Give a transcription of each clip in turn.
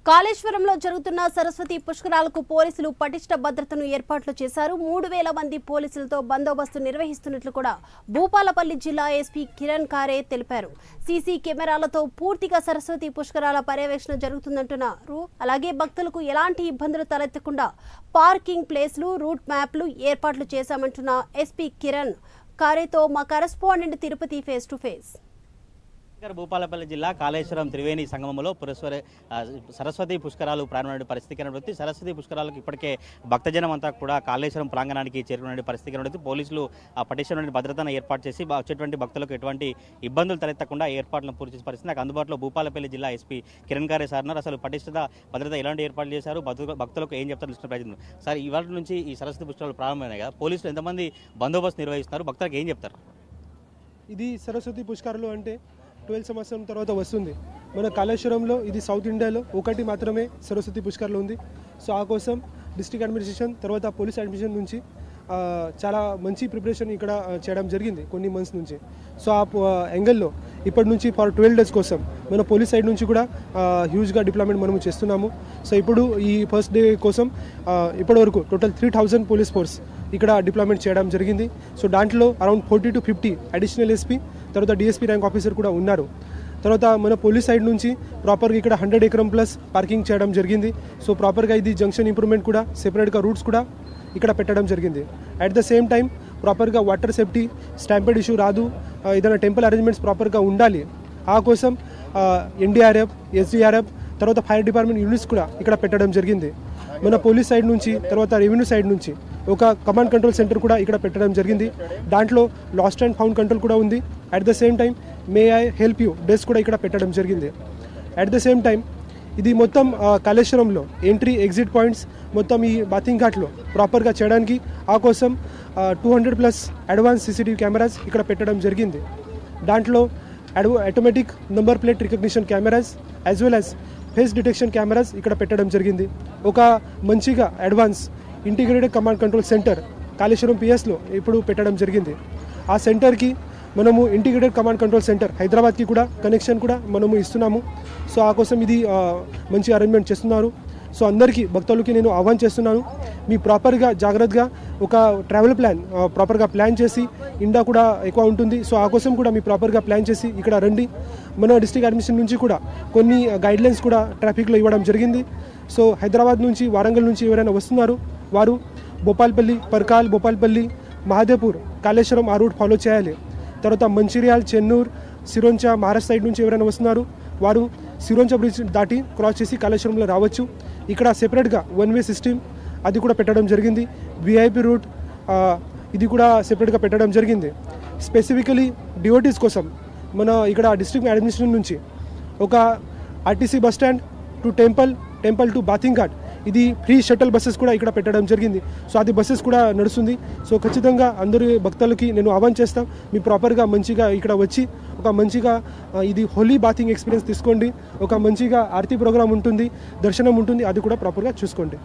కాళేశ్వరంలో జరుగుతున్న సరస్వతి పుష్కరాలకు పోలీసులు పటిష్ట భద్రతను ఏర్పాట్లు చేశారు. 3000 మంది పోలీసులతో బందోబస్తు నిర్వహిస్తున్నట్లు కూడా భూపాలపల్లి జిల్లా ఎస్పీ కిరణ్ కారే తెలిపారు. సీసీ కెమెరాలతో పూర్తిగా సరస్వతి పుష్కరాల పర్యవేక్షణ జరుగుతుందంటున్నారు. అలాగే భక్తులకు ఎలాంటి ఇబ్బందులు తలెత్తకుండా పార్కింగ్ ప్లేస్లు, రూట్ మ్యాప్లు ఏర్పాట్లు చేశామంటున్న ఎస్పీ కిరణ్ కారేతో మా correspondent Tirupati face to face. Bhupalpally జిల్లా కాళేశ్వరం త్రివేణి సంగమంలో సరస్వతి పుష్కరాలు ప్రారంభమైన పరిస్థితి కనబడుతుంది. సరస్వతి పుష్కరాలకు ఇప్పటికే భక్తజనం అంతా కూడా కాళేశ్వరం ప్రాంగణానికి చేరుకునే పరిస్థితి కనబడుతుంది. పోలీసులు పటిష్టమైన భద్రతను ఏర్పాటు చేసి వచ్చేటువంటి భక్తులకు ఎటువంటి ఇబ్బందులు తలెత్తకుండా ఏర్పాట్లను పూర్తి చేసే పరిస్థితి. నాకు అందుబాటులో భూపాలపల్లి జిల్లా ఎస్పీ కిరణ్ కారే సార్ ఉన్నారు. అసలు పటిష్ట భద్రత ఎలాంటి ఏర్పాట్లు చేశారు, భక్తులకు ఏం చెప్తారు చూసిన ప్రయత్నం సార్. ఇవాళ నుంచి ఈ సరస్వతి పుష్కరాలు ప్రారంభమైనాయి కదా, పోలీసులు ఎంతమంది బందోబస్తు నిర్వహిస్తున్నారు, భక్తులకు ఏం చెప్తారు? ఇది సరస్వతి పుష్కరాలు అంటే 12 సంవత్సరం తర్వాత వస్తుంది. మన కాళేశ్వరంలో ఇది సౌత్ ఇండియాలో ఒకటి మాత్రమే సరస్వతి పుష్కరాలు ఉంది. సో ఆ కోసం డిస్ట్రిక్ట్ అడ్మినిస్ట్రేషన్ తర్వాత పోలీస్ అడ్మినిస్ట్రేషన్ నుంచి చాలా మంచి ప్రిపరేషన్ ఇక్కడ చేయడం జరిగింది కొన్ని మంత్స్ నుంచి. సో ఆ యాంగిల్లో ఇప్పటి నుంచి ఫర్ 12 days కోసం మన పోలీస్ సైడ్ నుంచి కూడా హ్యూజ్గా డిప్లాయ్మెంట్ మనము చేస్తున్నాము. సో ఇప్పుడు ఈ ఫస్ట్ డే కోసం ఇప్పటివరకు టోటల్ 3000 పోలీస్ ఫోర్స్ ఇక్కడ డిప్లాయ్మెంట్ చేయడం జరిగింది. సో దాంట్లో అరౌండ్ 40 to 50 అడిషనల్ ఎస్పీ తర్వాత డిఎస్పీ ర్యాంక్ ఆఫీసర్ కూడా ఉన్నారు. తర్వాత మన పోలీస్ సైడ్ నుంచి ప్రాపర్గా ఇక్కడ 100 acre ప్లస్ పార్కింగ్ చేయడం జరిగింది. సో ప్రాపర్గా ఇది జంక్షన్ ఇంప్రూవ్మెంట్ కూడా సెపరేట్గా రూట్స్ కూడా ఇక్కడ పెట్టడం జరిగింది. అట్ ద సేమ్ టైం ప్రాపర్గా వాటర్ సేఫ్టీ స్టాంపెడ్ ఇష్యూ రాదు, ఏదైనా టెంపుల్ అరేంజ్మెంట్స్ ప్రాపర్గా ఉండాలి. ఆ కోసం ఎన్డీఆర్ఎఫ్, ఎస్డీఆర్ఎఫ్ తర్వాత ఫైర్ డిపార్ట్మెంట్ యూనిట్స్ కూడా ఇక్కడ పెట్టడం జరిగింది. మన పోలీస్ సైడ్ నుంచి తర్వాత రెవెన్యూ సైడ్ నుంచి ఒక కమాండ్ కంట్రోల్ సెంటర్ కూడా ఇక్కడ పెట్టడం జరిగింది. దాంట్లో లాస్ట్ అండ్ ఫౌండ్ కంట్రోల్ కూడా ఉంది. At the same time may I help you desk కూడా ఇక్కడ పెట్టడం జరిగింది. అట్ ద సేమ్ టైం ఇది మొత్తం కాళేశ్వరంలో ఎంట్రీ ఎగ్జిట్ పాయింట్స్ మొత్తం ఈ బాతింగ్ ఘాట్లో ప్రాపర్గా చేయడానికి ఆ కోసం 200+ అడ్వాన్స్ సీసీటీవీ కెమెరాస్ ఇక్కడ పెట్టడం జరిగింది. దాంట్లో automatic number plate recognition cameras as well as face detection cameras ఇక్కడ పెట్టడం జరిగింది. ఒక మంచిగా advance integrated command control centre Kaleshwaram పిఎస్లో ఇప్పుడు పెట్టడం జరిగింది. ఆ సెంటర్కి మనము ఇంటిగ్రేటెడ్ కమాండ్ కంట్రోల్ సెంటర్ హైదరాబాద్కి కూడా కనెక్షన్ కూడా మనము ఇస్తున్నాము. సో ఆ కోసం ఇది మంచి అరేంజ్మెంట్ చేస్తున్నారు. సో అందరికీ భక్తులకి నేను ఆహ్వానం చేస్తున్నాను, మీ ప్రాపర్గా జాగ్రత్తగా ఒక ట్రావెల్ ప్లాన్ ప్రాపర్గా ప్లాన్ చేసి ఇండా కూడా ఎక్కువ ఉంటుంది. సో ఆ కోసం కూడా మీ ప్రాపర్గా ప్లాన్ చేసి ఇక్కడ రండి. మన డిస్ట్రిక్ట్ అడ్మినిస్ట్రేషన్ నుంచి కూడా కొన్ని గైడ్లైన్స్ కూడా ట్రాఫిక్లో ఇవ్వడం జరిగింది. సో హైదరాబాద్ నుంచి, వారంగల్ నుంచి ఎవరైనా వస్తున్నారు వారు భోపాల్పల్లి, పర్కాల్, భోపాల్పల్లి, మహాదేవ్పూర్, కాళేశ్వరం ఆ రూట్ ఫాలో చేయాలి. తర్వాత మంచిర్యాల్, చెన్నూరు, సిరోంచా, మహారాష్ట్ర సైడ్ నుంచి ఎవరైనా వస్తున్నారు వారు సిరోంచా బ్రిడ్జ్ దాటి క్రాస్ చేసి కాళేశ్వరంలో రావచ్చు. ఇక్కడ సెపరేట్గా 1-way సిస్టమ్ అది కూడా పెట్టడం జరిగింది. విఐపి రూట్ ఇది కూడా సెపరేట్గా పెట్టడం జరిగింది. స్పెసిఫికలీ డిఓటీస్ కోసం మన ఇక్కడ డిస్ట్రిక్ట్ అడ్మినిస్ట్రేషన్ నుంచి ఒక RTC bus stand to temple to bathing ghat ఇది ఫ్రీ షటిల్ బస్సెస్ కూడా ఇక్కడ పెట్టడం జరిగింది. సో అది బస్సెస్ కూడా నడుస్తుంది. సో ఖచ్చితంగా అందరి భక్తులకి నేను ఆహ్వానం చేస్తాం, మీ ప్రాపర్గా మంచిగా ఇక్కడ వచ్చి ఒక మంచిగా ఇది హోలీ బాతింగ్ ఎక్స్పీరియన్స్ తీసుకోండి. ఒక మంచిగా ఆర్తి ప్రోగ్రామ్ ఉంటుంది, దర్శనం ఉంటుంది, అది కూడా ప్రాపర్గా చూసుకోండి.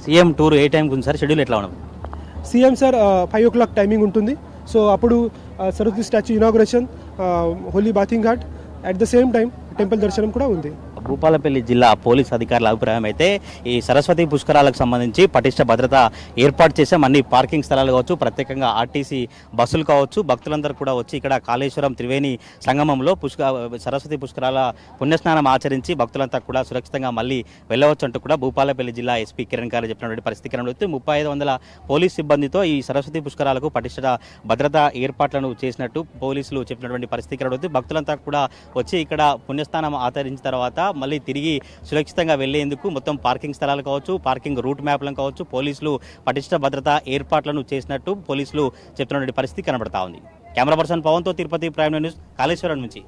సీఎం టూర్ ఏ టైంకి ఉంది సార్? షెడ్యూల్ ఎట్లా ఉన్నది? సీఎం సార్ 5 o'clock టైమింగ్ ఉంటుంది. సో అప్పుడు Saraswati statue inauguration, holy bathing ghat, at the same time temple దర్శనం కూడా ఉంది. భూపాలపల్లి జిల్లా పోలీస్ అధికారుల అభిప్రాయం అయితే ఈ సరస్వతి పుష్కరాలకు సంబంధించి పటిష్ట భద్రత ఏర్పాటు చేసాం. అన్ని పార్కింగ్ స్థలాలు కావచ్చు, ప్రత్యేకంగా ఆర్టీసీ బస్సులు కావచ్చు, భక్తులందరూ కూడా వచ్చి ఇక్కడ కాళేశ్వరం త్రివేణి సంగమంలో సరస్వతి పుష్కరాల పుణ్యస్నానం ఆచరించి భక్తులంతా కూడా సురక్షితంగా మళ్ళీ వెళ్ళవచ్చు అంటూ కూడా భూపాలపల్లి జిల్లా ఎస్పీ కిరణ్ గారు చెప్పినటువంటి పరిస్థితి కనబడుతుంది. 3500 పోలీస్ సిబ్బందితో ఈ సరస్వతి పుష్కరాలకు పటిష్ట భద్రతా ఏర్పాట్లను చేసినట్టు పోలీసులు చెప్పినటువంటి పరిస్థితి కనబడుతుంది. భక్తులంతా కూడా వచ్చి ఇక్కడ పుణ్యస్నానం ఆచరించిన తర్వాత మళ్ళీ తిరిగి సురక్షితంగా వెళ్లేందుకు మొత్తం పార్కింగ్ స్థలాలు కావచ్చు, పార్కింగ్ రూట్ మ్యాప్లను కావచ్చు, పోలీసులు పటిష్ట భద్రతా ఏర్పాట్లను చేసినట్టు పోలీసులు చెప్తున్నటువంటి పరిస్థితి కనబడతా ఉంది. కెమెరా పర్సన్ పవన్తో తిరుపతి ప్రైమ్ న్యూస్ కాళేశ్వరం నుంచి.